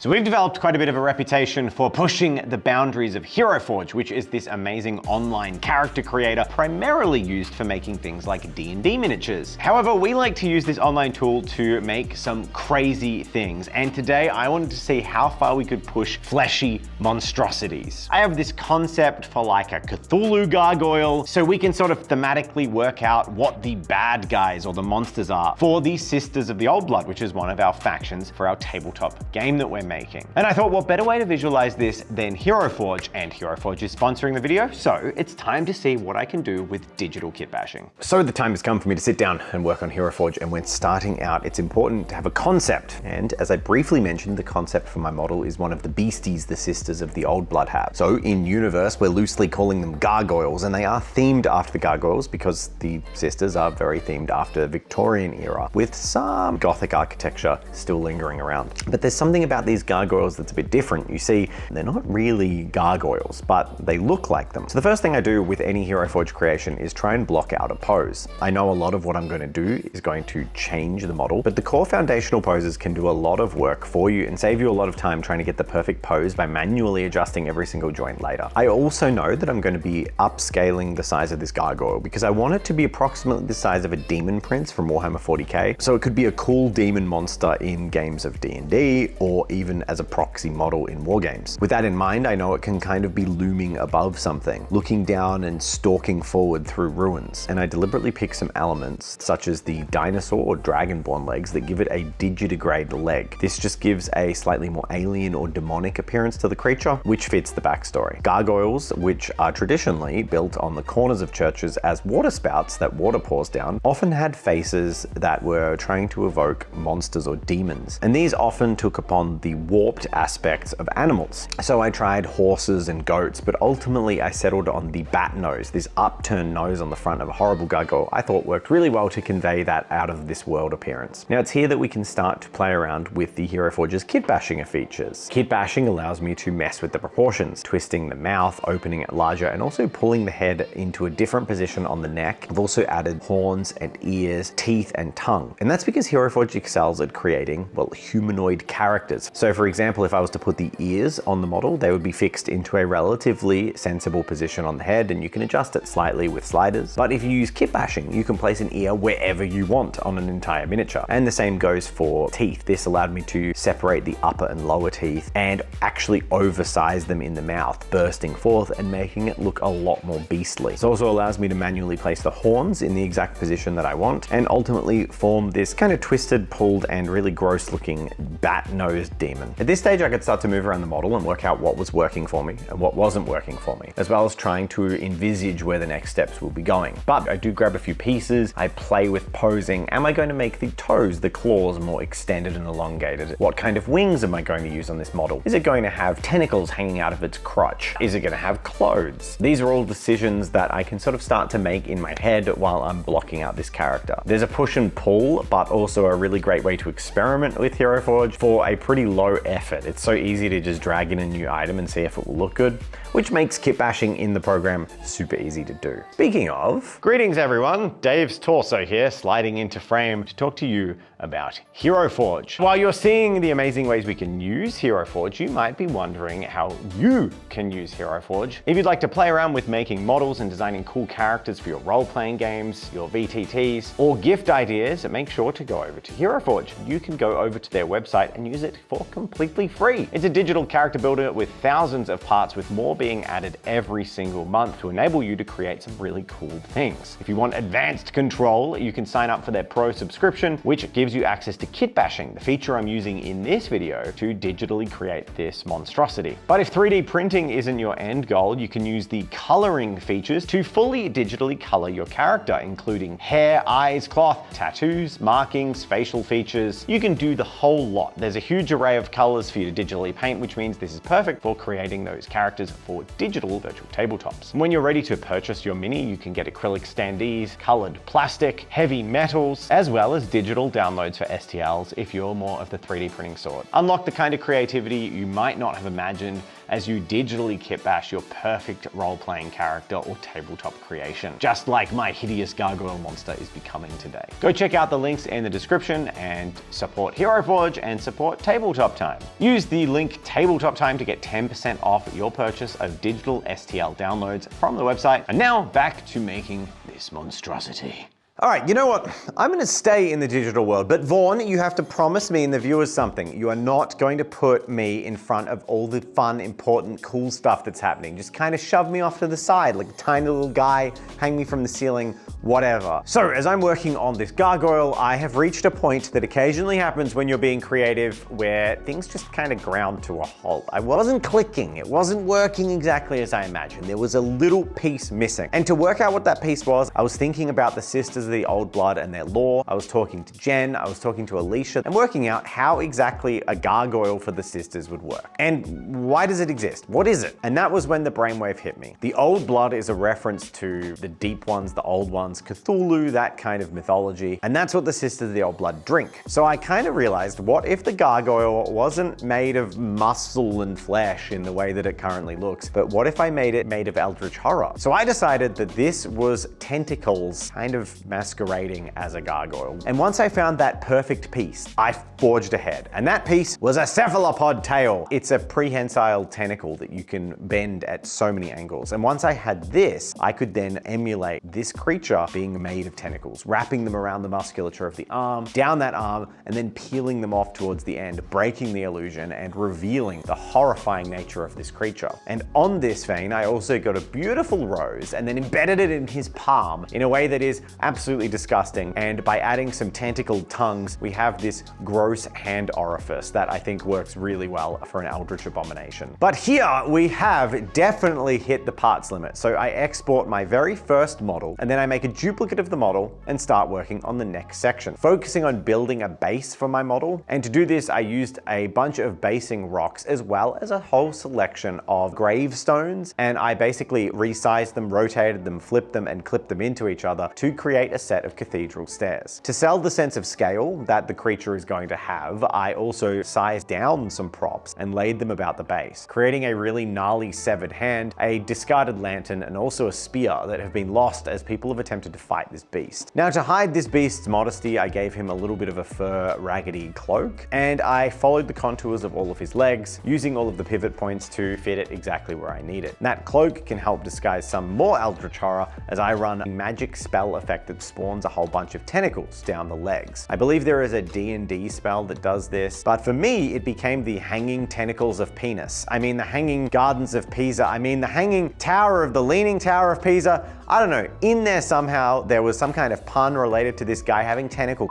So we've developed quite a bit of a reputation for pushing the boundaries of Hero Forge, which is this amazing online character creator primarily used for making things like D&D miniatures. However, we like to use this online tool to make some crazy things. And today I wanted to see how far we could push fleshy monstrosities. I have this concept for like a Cthulhu gargoyle, so we can sort of thematically work out what the bad guys or the monsters are for the Sisters of the Old Blood, which is one of our factions for our tabletop game that we're making. And I thought, what better way to visualize this than Hero Forge, and Hero Forge is sponsoring the video, so it's time to see what I can do with digital kit bashing. So the time has come for me to sit down and work on Hero Forge, and when starting out, it's important to have a concept. And as I briefly mentioned, the concept for my model is one of the beasties the Sisters of the Old Blood have. So in universe, we're loosely calling them gargoyles, and they are themed after the gargoyles because the Sisters are very themed after the Victorian era, with some Gothic architecture still lingering around. But there's something about these gargoyles that's a bit different. You see, they're not really gargoyles, but they look like them. So the first thing I do with any Hero Forge creation is try and block out a pose. I know a lot of what I'm going to do is going to change the model, but the core foundational poses can do a lot of work for you and save you a lot of time trying to get the perfect pose by manually adjusting every single joint later. I also know that I'm going to be upscaling the size of this gargoyle because I want it to be approximately the size of a demon prince from Warhammer 40k. So it could be a cool demon monster in games of D&D or even as a proxy model in wargames. With that in mind, I know it can kind of be looming above something, looking down and stalking forward through ruins. And I deliberately pick some elements such as the dinosaur or dragonborn legs that give it a digitigrade leg. This just gives a slightly more alien or demonic appearance to the creature, which fits the backstory. Gargoyles, which are traditionally built on the corners of churches as water spouts that water pours down, often had faces that were trying to evoke monsters or demons. And these often took upon the warped aspects of animals. So I tried horses and goats, but ultimately I settled on the bat nose, this upturned nose on the front of a horrible gargoyle. I thought worked really well to convey that out of this world appearance. Now it's here that we can start to play around with the Hero Forge's kit bashing features. Kit bashing allows me to mess with the proportions, twisting the mouth, opening it larger, and also pulling the head into a different position on the neck. I've also added horns and ears, teeth, and tongue. And that's because Hero Forge excels at creating, well, humanoid characters. So for example, if I was to put the ears on the model, they would be fixed into a relatively sensible position on the head, and you can adjust it slightly with sliders. But if you use kit bashing, you can place an ear wherever you want on an entire miniature. And the same goes for teeth. This allowed me to separate the upper and lower teeth and actually oversize them in the mouth, bursting forth and making it look a lot more beastly. This also allows me to manually place the horns in the exact position that I want and ultimately form this kind of twisted, pulled, and really gross looking bat-nosed demon. At this stage, I could start to move around the model and work out what was working for me and what wasn't working for me, as well as trying to envisage where the next steps will be going. But I do grab a few pieces, I play with posing. Am I going to make the toes, the claws more extended and elongated? What kind of wings am I going to use on this model? Is it going to have tentacles hanging out of its crotch? Is it going to have clothes? These are all decisions that I can sort of start to make in my head while I'm blocking out this character. There's a push and pull, but also a really great way to experiment with Hero Forge for a pretty low effort. It's so easy to just drag in a new item and see if it will look good, which makes kit bashing in the program super easy to do. Speaking of, greetings everyone, Dave's Torso here, sliding into frame to talk to you about Hero Forge. While you're seeing the amazing ways we can use Hero Forge, you might be wondering how you can use Hero Forge. If you'd like to play around with making models and designing cool characters for your role-playing games, your VTTs, or gift ideas, make sure to go over to Hero Forge. You can go over to their website and use it for completely free. It's a digital character builder with thousands of parts, with more being added every single month to enable you to create some really cool things. If you want advanced control, you can sign up for their pro subscription, which gives you access to kit bashing, the feature I'm using in this video to digitally create this monstrosity. But if 3D printing isn't your end goal, you can use the coloring features to fully digitally color your character, including hair, eyes, cloth, tattoos, markings, facial features. You can do the whole lot. There's a huge array of colors for you to digitally paint, which means this is perfect for creating those characters for digital virtual tabletops. When you're ready to purchase your mini, you can get acrylic standees, colored plastic, heavy metals, as well as digital downloads for STLs if you're more of the 3D printing sort. Unlock the kind of creativity you might not have imagined as you digitally kitbash your perfect role-playing character or tabletop creation, just like my hideous gargoyle monster is becoming today. Go check out the links in the description and support Hero Forge and support Tabletop Time. Use the link Tabletop Time to get 10% off your purchase of digital STL downloads from the website. And now back to making this monstrosity. All right, you know what? I'm gonna stay in the digital world, but Vaughn, you have to promise me and the viewers something. You are not going to put me in front of all the fun, important, cool stuff that's happening. Just kind of shove me off to the side like a tiny little guy, hang me from the ceiling, whatever. So as I'm working on this gargoyle, I have reached a point that occasionally happens when you're being creative where things just kind of ground to a halt. I wasn't clicking, it wasn't working exactly as I imagined. There was a little piece missing. And to work out what that piece was, I was thinking about the Sisters of the Old Blood and their lore. I was talking to Jen, I was talking to Alicia, and working out how exactly a gargoyle for the sisters would work. And why does it exist? What is it? And that was when the brainwave hit me. The Old Blood is a reference to the deep ones, the old ones, Cthulhu, that kind of mythology. And that's what the Sisters of the Old Blood drink. So I kind of realized, what if the gargoyle wasn't made of muscle and flesh in the way that it currently looks, but what if I made it made of eldritch horror? So I decided that this was tentacles kind of masquerading as a gargoyle. And once I found that perfect piece, I forged ahead. And that piece was a cephalopod tail. It's a prehensile tentacle that you can bend at so many angles. And once I had this, I could then emulate this creature being made of tentacles, wrapping them around the musculature of the arm, down that arm, and then peeling them off towards the end, breaking the illusion and revealing the horrifying nature of this creature. And on this vein, I also got a beautiful rose and then embedded it in his palm in a way that is absolutely disgusting. And by adding some tentacled tongues, we have this gross hand orifice that I think works really well for an eldritch abomination. But here we have definitely hit the parts limit. So I export my very first model, and then I make a duplicate of the model and start working on the next section, focusing on building a base for my model. And to do this, I used a bunch of basing rocks as well as a whole selection of gravestones. And I basically resized them, rotated them, flipped them, and clipped them into each other to create a set of cathedral stairs. To sell the sense of scale that the creature is going to have, I also sized down some props and laid them about the base, creating a really gnarly severed hand, a discarded lantern, and also a spear that have been lost as people have attempted to fight this beast. Now, to hide this beast's modesty, I gave him a little bit of a fur raggedy cloak, and I followed the contours of all of his legs, using all of the pivot points to fit it exactly where I need it. And that cloak can help disguise some more eldritch horror as I run a magic spell effect that spawns a whole bunch of tentacles down the legs. I believe there is a D&D spell that does this, but for me, it became the hanging tentacles of penis. I mean, the hanging gardens of Pisa. I mean, the hanging tower of the leaning tower of Pisa. I don't know, in there somehow, there was some kind of pun related to this guy having tentacle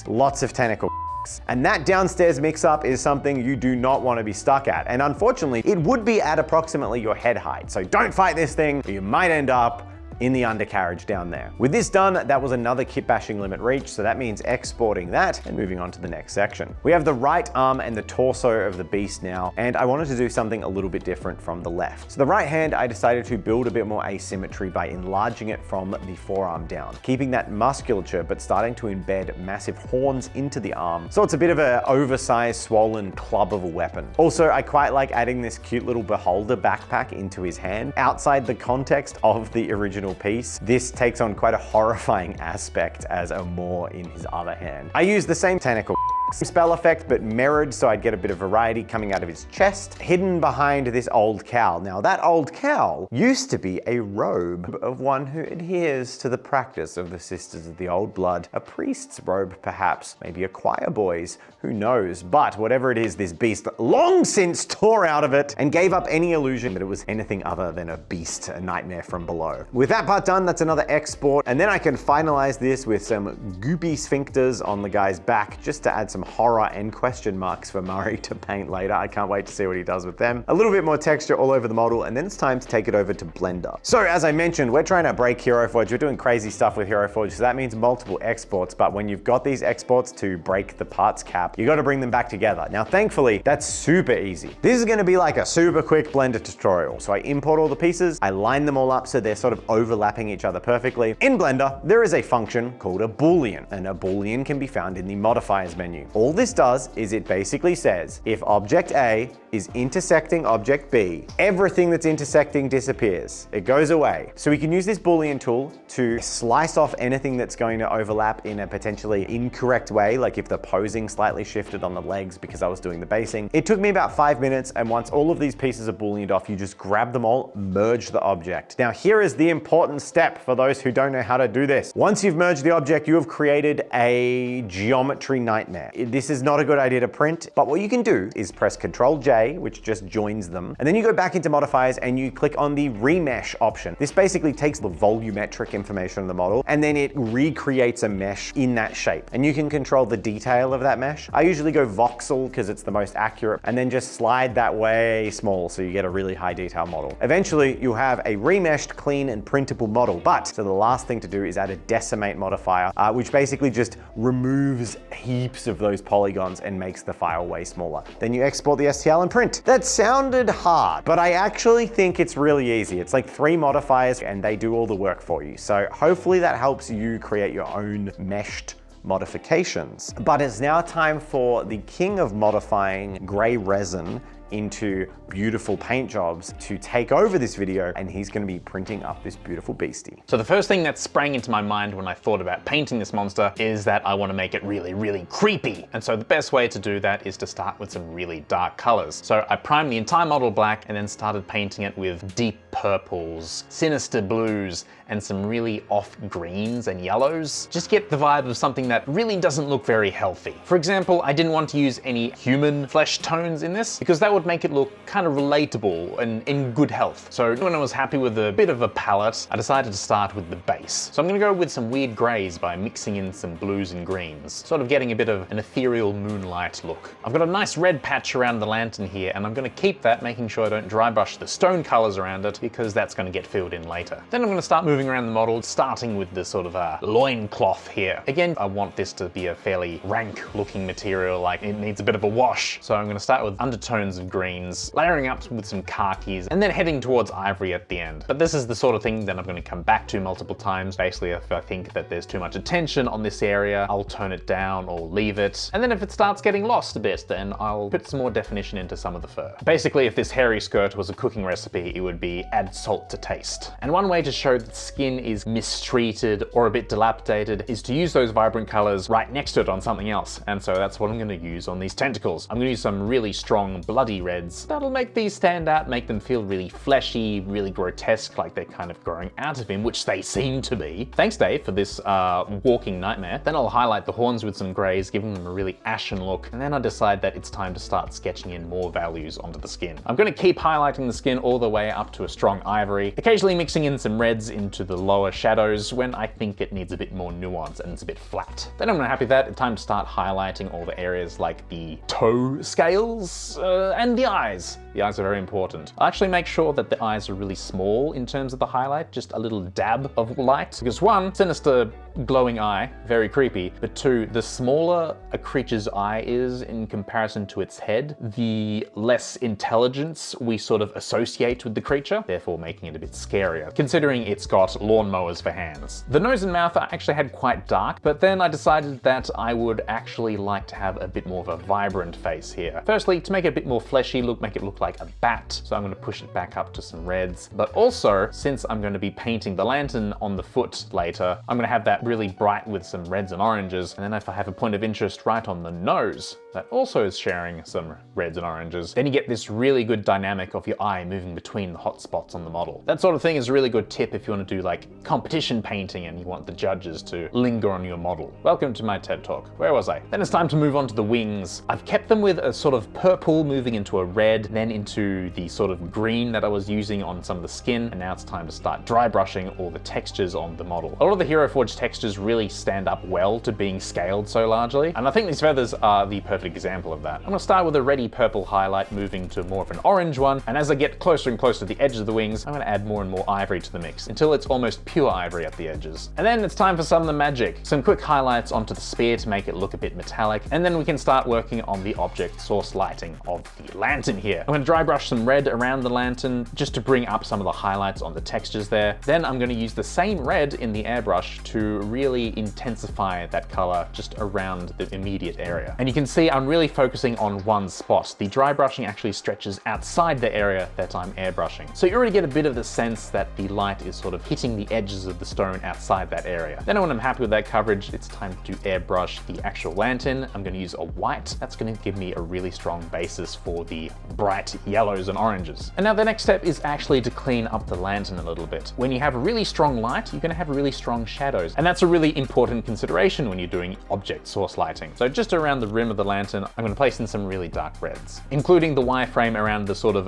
lots of tentacle. And that downstairs mix-up is something you do not want to be stuck at. And unfortunately, it would be at approximately your head height. So don't fight this thing, or you might end up in the undercarriage down there. With this done, that was another kit bashing limit reached, so that means exporting that and moving on to the next section. We have the right arm and the torso of the beast now, and I wanted to do something a little bit different from the left. So the right hand, I decided to build a bit more asymmetry by enlarging it from the forearm down, keeping that musculature, but starting to embed massive horns into the arm. So it's a bit of an oversized, swollen club of a weapon. Also, I quite like adding this cute little beholder backpack into his hand. Outside the context of the original piece, this takes on quite a horrifying aspect as a maw in his other hand. I use the same tentacle spell effect, but mirrored, so I'd get a bit of variety coming out of his chest, hidden behind this old cowl. Now, that old cowl used to be a robe of one who adheres to the practice of the Sisters of the Old Blood. A priest's robe, perhaps, maybe a choir boy's, who knows? But whatever it is, this beast long since tore out of it and gave up any illusion that it was anything other than a beast, a nightmare from below. With that part done, that's another export, and then I can finalize this with some goopy sphincters on the guy's back, just to add some horror and question marks for Murray to paint later. I can't wait to see what he does with them. A little bit more texture all over the model, and then it's time to take it over to Blender. So as I mentioned, we're trying to break Hero Forge. We're doing crazy stuff with Hero Forge, so that means multiple exports, but when you've got these exports to break the parts cap, you got to bring them back together. Now, thankfully, that's super easy. This is going to be like a super quick Blender tutorial. So I import all the pieces, I line them all up so they're sort of overlapping each other perfectly. In Blender, there is a function called a Boolean, and a Boolean can be found in the modifiers menu. All this does is it basically says, if object A is intersecting object B. Everything that's intersecting disappears. It goes away. So we can use this Boolean tool to slice off anything that's going to overlap in a potentially incorrect way, like if the posing slightly shifted on the legs because I was doing the basing. It took me about 5 minutes, and once all of these pieces are Booleaned off, you just grab them all, merge the object. Now here is the important step for those who don't know how to do this. Once you've merged the object, you have created a geometry nightmare. This is not a good idea to print, but what you can do is press Ctrl J, which just joins them, and then you go back into modifiers and you click on the remesh option. This basically takes the volumetric information of the model and then it recreates a mesh in that shape. And you can control the detail of that mesh. I usually go voxel because it's the most accurate, and then just slide that way small so you get a really high detail model. Eventually you'll have a remeshed, clean and printable model. But so the last thing to do is add a decimate modifier, which basically just removes heaps of those polygons and makes the file way smaller. Then you export the STL and print. That sounded hard, but I actually think it's really easy. It's like 3 modifiers and they do all the work for you. So hopefully that helps you create your own meshed modifications. But it's now time for the king of modifying gray resin into beautiful paint jobs to take over this video, and he's going to be printing up this beautiful beastie. So the first thing that sprang into my mind when I thought about painting this monster is that I want to make it really, really creepy. And so the best way to do that is to start with some really dark colors. So I primed the entire model black and then started painting it with deep purples, sinister blues, and some really off greens and yellows. Just get the vibe of something that really doesn't look very healthy. For example, I didn't want to use any human flesh tones in this because that would make it look kind of relatable and in good health. So when I was happy with a bit of a palette, I decided to start with the base. So I'm gonna go with some weird grays by mixing in some blues and greens, sort of getting a bit of an ethereal moonlight look. I've got a nice red patch around the lantern here, and I'm gonna keep that, making sure I don't dry brush the stone colors around it because that's gonna get filled in later. Then I'm gonna start moving around the model, starting with the sort of loincloth here. Again, I want this to be a fairly rank looking material, like it needs a bit of a wash. So I'm gonna start with undertones of greens, layering up with some khakis, and then heading towards ivory at the end. But this is the sort of thing that I'm going to come back to multiple times. Basically, if I think that there's too much attention on this area, I'll tone it down or leave it. And then if it starts getting lost a bit, then I'll put some more definition into some of the fur. Basically, if this hairy skirt was a cooking recipe, it would be add salt to taste. And one way to show that skin is mistreated or a bit dilapidated is to use those vibrant colors right next to it on something else. And so that's what I'm going to use on these tentacles. I'm going to use some really strong bloody reds. That'll make these stand out, make them feel really fleshy, really grotesque, like they're kind of growing out of him, which they seem to be. Thanks, Dave, for this walking nightmare. Then I'll highlight the horns with some grays, giving them a really ashen look. And then I decide that it's time to start sketching in more values onto the skin. I'm going to keep highlighting the skin all the way up to a strong ivory, occasionally mixing in some reds into the lower shadows when I think it needs a bit more nuance and it's a bit flat. Then I'm happy with that. It's time to start highlighting all the areas like the toe scales and the eyes. The eyes are very important. I'll actually make sure that the eyes are really small in terms of the highlight, just a little dab of light. Because 1, sinister glowing eye, very creepy, but 2, the smaller a creature's eye is in comparison to its head, the less intelligence we sort of associate with the creature, therefore making it a bit scarier, considering it's got lawnmowers for hands. The nose and mouth I actually had quite dark, but then I decided that I would actually like to have a bit more of a vibrant face here. Firstly, to make it a bit more fleshy look, make it look like a bat, so I'm going to push it back up to some reds. But also, since I'm going to be painting the lantern on the foot later, I'm going to have that really bright with some reds and oranges. And then if I have a point of interest right on the nose, that also is sharing some reds and oranges, then you get this really good dynamic of your eye moving between the hot spots on the model. That sort of thing is a really good tip if you want to do like competition painting and you want the judges to linger on your model. Welcome to my TED Talk. Where was I? Then it's time to move on to the wings. I've kept them with a sort of purple moving into a red, then into the sort of green that I was using on some of the skin, and now it's time to start dry brushing all the textures on the model. A lot of the Hero Forge textures really stand up well to being scaled so largely, and I think these feathers are the perfect example of that. I'm gonna start with a reddy purple highlight, moving to more of an orange one, and as I get closer and closer to the edge of the wings, I'm gonna add more and more ivory to the mix until it's almost pure ivory at the edges. And then it's time for some of the magic. Some quick highlights onto the spear to make it look a bit metallic, and then we can start working on the object source lighting of the lantern here. I'm gonna dry brush some red around the lantern just to bring up some of the highlights on the textures there. Then I'm gonna use the same red in the airbrush to really intensify that color just around the immediate area. And you can see I'm really focusing on one spot. The dry brushing actually stretches outside the area that I'm airbrushing. So you already get a bit of the sense that the light is sort of hitting the edges of the stone outside that area. Then when I'm happy with that coverage, it's time to airbrush the actual lantern. I'm going to use a white. That's going to give me a really strong basis for the bright yellows and oranges. And now the next step is actually to clean up the lantern a little bit. When you have a really strong light, you're going to have really strong shadows. And that's a really important consideration when you're doing object source lighting. So just around the rim of the lantern, I'm going to place in some really dark reds, including the wireframe around the sort of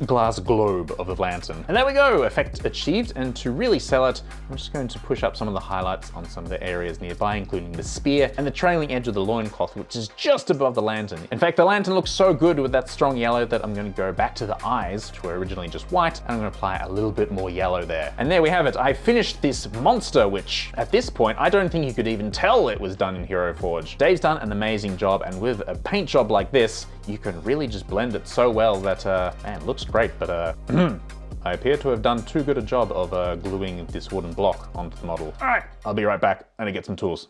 glass globe of the lantern. And there we go, effect achieved. And to really sell it, I'm just going to push up some of the highlights on some of the areas nearby, including the spear and the trailing edge of the loincloth, which is just above the lantern. In fact, the lantern looks so good with that strong yellow that I'm going to go back to the eyes, which were originally just white, and I'm going to apply a little bit more yellow there. And there we have it. I finished this monster, which at this point, I don't think you could even tell it was done in Hero Forge. Dave's done an amazing job, and with a paint job like this, you can really just blend it so well that, man, it looks great, but I appear to have done too good a job of gluing this wooden block onto the model. All right, I'll be right back. I need to get some tools.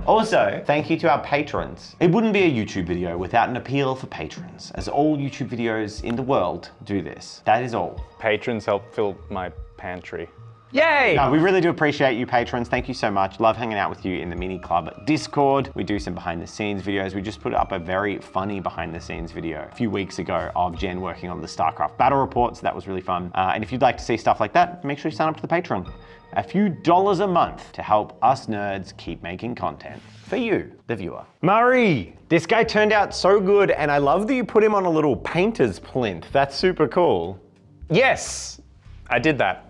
Also, thank you to our patrons. It wouldn't be a YouTube video without an appeal for patrons, as all YouTube videos in the world do this. That is all. Patrons help fill my pantry. Yay! No, we really do appreciate you patrons. Thank you so much. Love hanging out with you in the Mini Club Discord. We do some behind the scenes videos. We just put up a very funny behind the scenes video a few weeks ago of Jen working on the StarCraft battle report, so that was really fun. And if you'd like to see stuff like that, make sure you sign up to the Patreon. A few dollars a month to help us nerds keep making content for you, the viewer. Murray, this guy turned out so good, and I love that you put him on a little painter's plinth. That's super cool. Yes, I did that.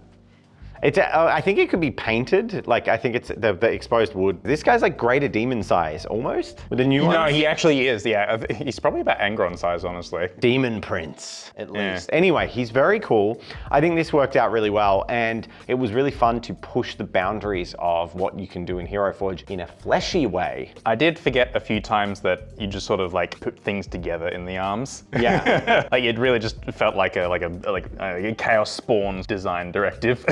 It's, I think it could be painted. Like, I think it's the exposed wood. This guy's like greater demon size, almost, with the new one. No, he actually is, yeah. He's probably about Angron size, honestly. Demon Prince, at least. Anyway, he's very cool. I think this worked out really well, and it was really fun to push the boundaries of what you can do in Hero Forge in a fleshy way. I did forget a few times that you just sort of like put things together in the arms. Yeah. Like it really just felt like a Chaos Spawn design directive.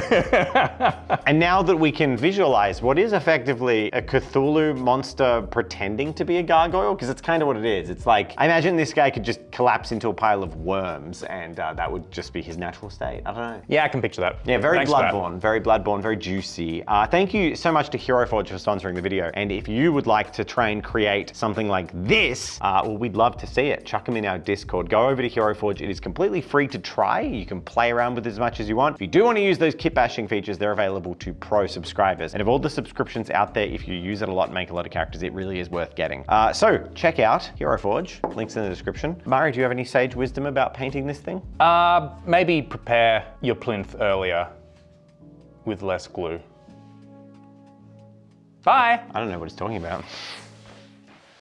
And now that we can visualize what is effectively a Cthulhu monster pretending to be a gargoyle, because it's kind of what it is. It's like, I imagine this guy could just collapse into a pile of worms, and that would just be his natural state. I don't know. Yeah, I can picture that. Yeah, very Bloodborne, very juicy. Thank you so much to Hero Forge for sponsoring the video. And if you would like to try and create something like this, well, we'd love to see it. Chuck them in our Discord. Go over to Hero Forge. It is completely free to try. You can play around with it as much as you want. If you do want to use those kit bashing features, they're available to pro subscribers. And of all the subscriptions out there, if you use it a lot and make a lot of characters, it really is worth getting. So check out Hero Forge, links in the description. Mari, do you have any sage wisdom about painting this thing? Maybe prepare your plinth earlier with less glue. Bye. I don't know what he's talking about.